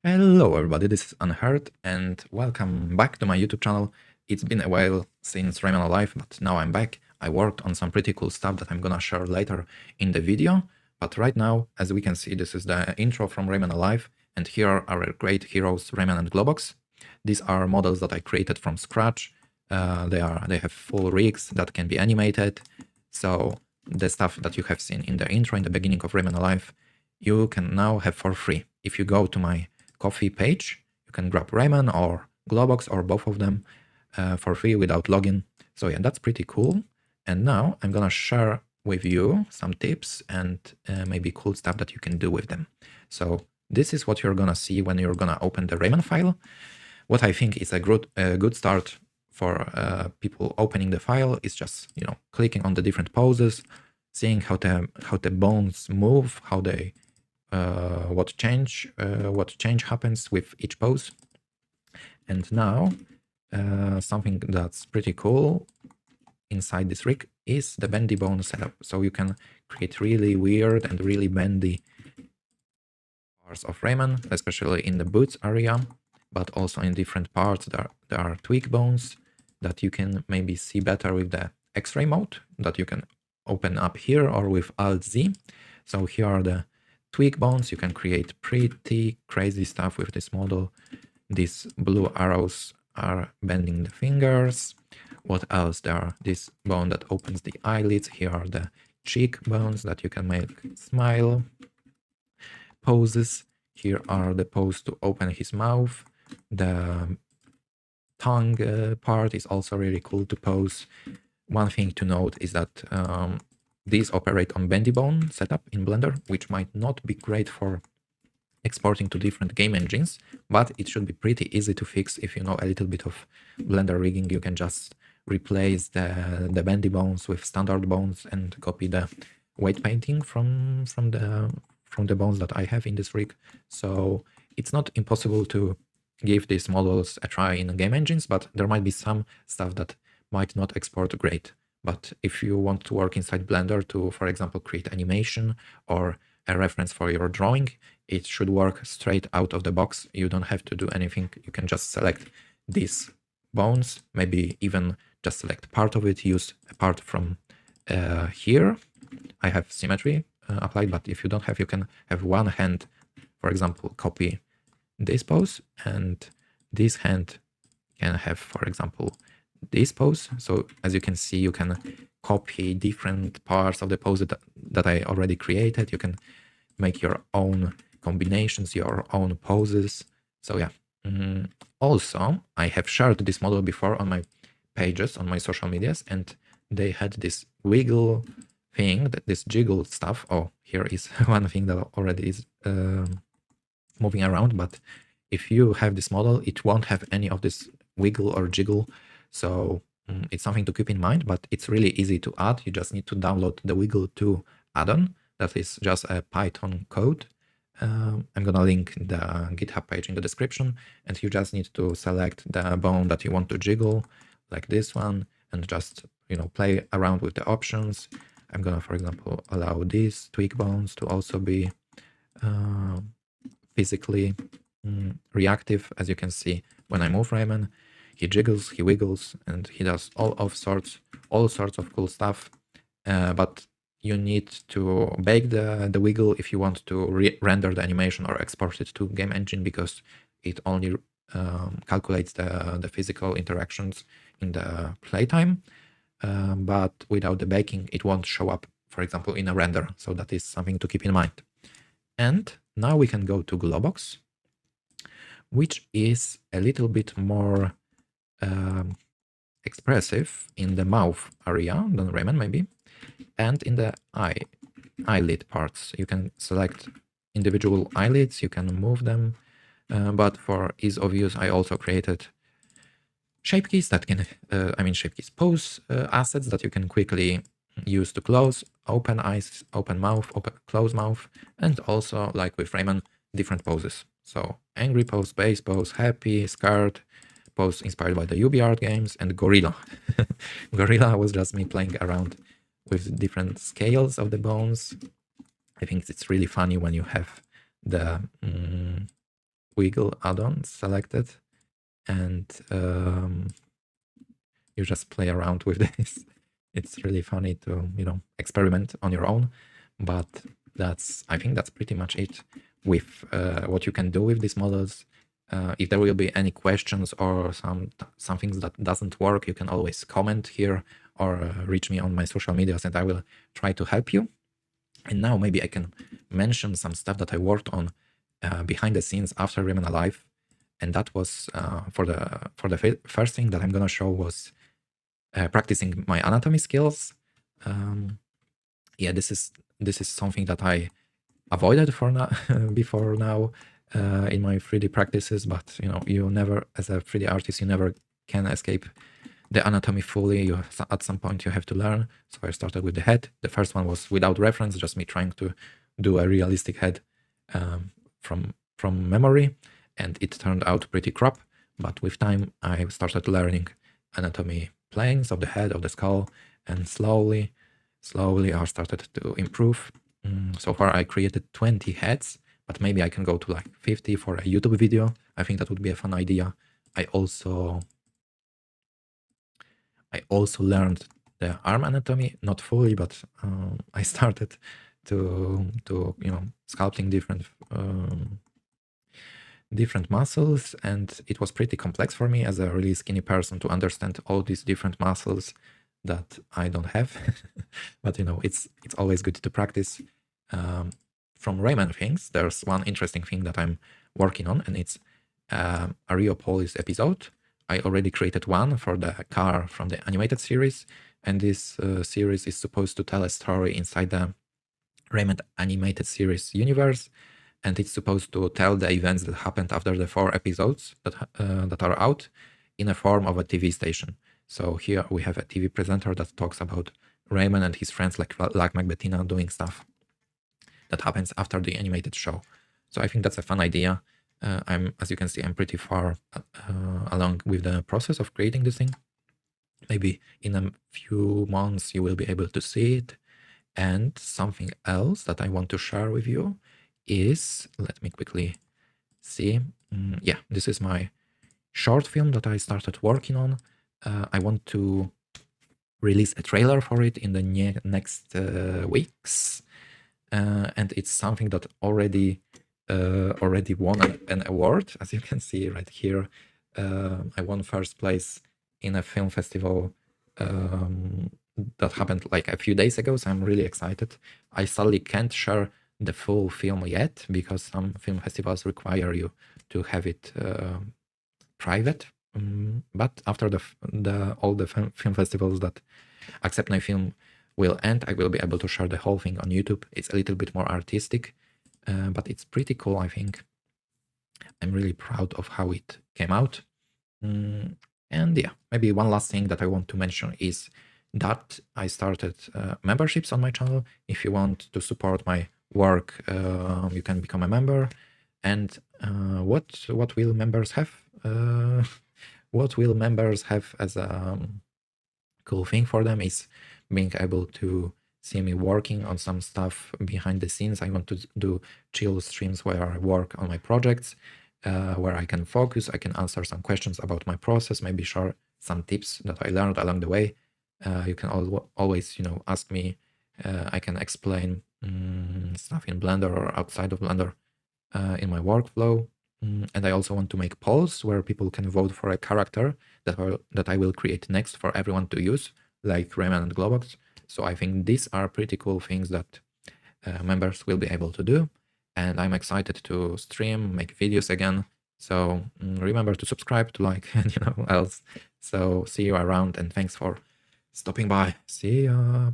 Hello everybody, this is Unheard and welcome back to my YouTube channel. It's been a while since Rayman Alive, but now I'm back. I worked on some pretty cool stuff that I'm gonna share later in the video, but right now, as we can see, this is the intro from Rayman Alive, and here are our great heroes Rayman and Globox. These are models that I created from scratch. They have full rigs that can be animated, so the stuff that you have seen in the intro in the beginning of Rayman Alive, you can now have for free. If you go to my Coffee page, you can grab Rayman or Globox or both of them for free without login. So yeah, that's pretty cool. And now I'm gonna share with you some tips and maybe cool stuff that you can do with them. So this is what you're gonna see when you're gonna open the Rayman file. What I think is a good start for people opening the file is just clicking on the different poses, seeing how the bones move, how they what change happens with each pose. And now something that's pretty cool inside this rig is the bendy bone setup. So you can create really weird and really bendy parts of Rayman, especially in the boots area, but also in different parts. There are tweak bones that you can maybe see better with the X-ray mode that you can open up here or with Alt-Z. So here are the tweak bones. You can create pretty crazy stuff with this model. These blue arrows are bending the fingers. What else? There are this bone that opens the eyelids. Here are the cheek bones that you can make smile poses. Here are the pose to open his mouth. The tongue part is also really cool to pose. One thing to note is that these operate on bendy bone setup in Blender, which might not be great for exporting to different game engines, but it should be pretty easy to fix. If you know a little bit of Blender rigging, you can just replace the bendy bones with standard bones and copy the weight painting from the bones that I have in this rig. So it's not impossible to give these models a try in game engines, but there might be some stuff that might not export great. But if you want to work inside Blender to, for example, create animation or a reference for your drawing, it should work straight out of the box. You don't have to do anything. You can just select these bones, maybe even just select part of it, use a part from here. I have symmetry applied, but if you don't have, you can have one hand, for example, copy this pose, and this hand can have, for example, this pose. So as you can see, you can copy different parts of the pose that I already created. You can make your own combinations, your own poses. So yeah. Also, I have shared this model before on my pages, on my social medias, and they had this wiggle thing, this jiggle stuff. Oh, here is one thing that already is moving around, but if you have this model, it won't have any of this wiggle or jiggle. So it's something to keep in mind, but it's really easy to add. You just need to download the Wiggle 2 add-on. That is just a Python code. I'm gonna link the GitHub page in the description, and you just need to select the bone that you want to jiggle, like this one, and just play around with the options. I'm gonna, for example, allow these tweak bones to also be physically reactive. As you can see, when I move Rayman, he jiggles, he wiggles, and he does all sorts of cool stuff. But you need to bake the wiggle if you want to render the animation or export it to game engine, because it only calculates the physical interactions in the playtime. But without the baking, it won't show up, for example, in a render. So that is something to keep in mind. And now we can go to Globox, which is a little bit more expressive in the mouth area than Rayman maybe, and in the eyelid parts. You can select individual eyelids, you can move them, but for ease of use, I also created shape keys that can, shape keys, pose assets that you can quickly use to close, open eyes, open mouth, close mouth, and also, like with Rayman, different poses. So angry pose, bass pose, happy, scared, pose inspired by the UbiArt games, and gorilla. Gorilla was just me playing around with different scales of the bones. I think it's really funny when you have the wiggle add-on selected, and you just play around with this. It's really funny to, experiment on your own, but I think that's pretty much it with what you can do with these models. If there will be any questions or some things that doesn't work, you can always comment here or reach me on my social medias, and I will try to help you. And now maybe I can mention some stuff that I worked on behind the scenes after Rayman Alive, and that was for the first thing that I'm gonna show was practicing my anatomy skills. Yeah, this is something that I avoided for now before now in my 3D practices, but you never, as a 3D artist, you never can escape the anatomy fully. At some point you have to learn. So I started with the head. The first one was without reference, just me trying to do a realistic head from memory, and it turned out pretty crap. But with time, I started learning anatomy planes of the head, of the skull, and slowly I started to improve. So far, I created 20 heads, but maybe I can go to like 50 for a YouTube video. I think that would be a fun idea. I also learned the arm anatomy, not fully, but I started to sculpting different muscles, and it was pretty complex for me as a really skinny person to understand all these different muscles that I don't have. But it's always good to practice. From Rayman things, there's one interesting thing that I'm working on, and it's a Riopolis episode. I already created one for the car from the animated series, and this series is supposed to tell a story inside the Rayman animated series universe, and it's supposed to tell the events that happened after the 4 episodes that are out in a form of a TV station. So here we have a TV presenter that talks about Rayman and his friends like Magbetina doing stuff that happens after the animated show. So I think that's a fun idea. As you can see, I'm pretty far along with the process of creating this thing. Maybe in a few months you will be able to see it. And something else that I want to share with you is, let me quickly see. Yeah, this is my short film that I started working on. I want to release a trailer for it in the next weeks. And it's something that already won an award, as you can see right here. I won first place in a film festival that happened like a few days ago, so I'm really excited. I sadly can't share the full film yet because some film festivals require you to have it private. But after all the film festivals that accept my film will end, I will be able to share the whole thing on YouTube. It's a little bit more artistic, but it's pretty cool, I think. I'm really proud of how it came out. And yeah, maybe one last thing that I want to mention is that I started memberships on my channel. If you want to support my work, you can become a member. And what will members have? What will members have as a cool thing for them is being able to see me working on some stuff behind the scenes. I want to do chill streams where I work on my projects, where I can focus, I can answer some questions about my process, maybe share some tips that I learned along the way. You can always, ask me. I can explain stuff in Blender or outside of Blender in my workflow. And I also want to make polls where people can vote for a character that I will create next for everyone to use, like Rayman and Globox. So I think these are pretty cool things that members will be able to do. And I'm excited to stream, make videos again. So remember to subscribe, to like, and else. So see you around, and thanks for stopping by. See ya.